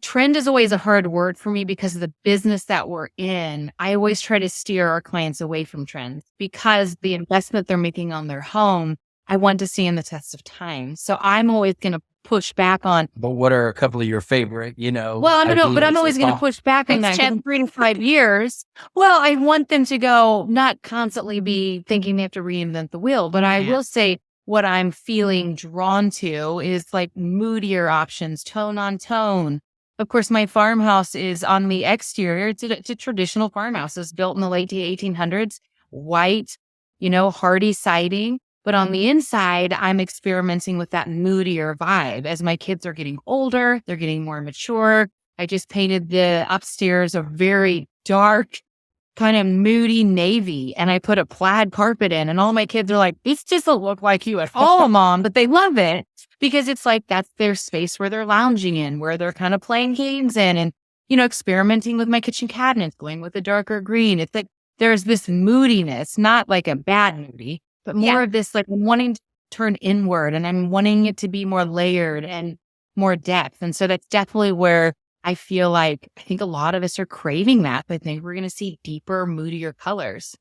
trend is always a hard word for me because of the business that we're in. I always try to steer our clients away from trends because the investment they're making on their home, I want to see in the test of time. So I'm always going to push back on. But what are a couple of your favorite, Well, I don't know, but I'm always going to push back on that. In 3 to 5 years, well, I want them to go, not constantly be thinking they have to reinvent the wheel, but I will say what I'm feeling drawn to is like moodier options, tone on tone. Of course, my farmhouse is on the exterior. It's a traditional farmhouse. It was built in the late 1800s, white, hardy siding. But on the inside, I'm experimenting with that moodier vibe. As my kids are getting older, they're getting more mature. I just painted the upstairs a very dark, kind of moody navy, and I put a plaid carpet in, and all my kids are like, this doesn't look like you at all, Mom, but they love it because it's like that's their space where they're lounging in, where they're kind of playing games in and, experimenting with my kitchen cabinets, going with a darker green. It's like there's this moodiness, not like a bad moody, but more of this like wanting to turn inward, and I'm wanting it to be more layered and more depth. And so that's definitely where I feel like I think a lot of us are craving that. I think we're going to see deeper, moodier colors.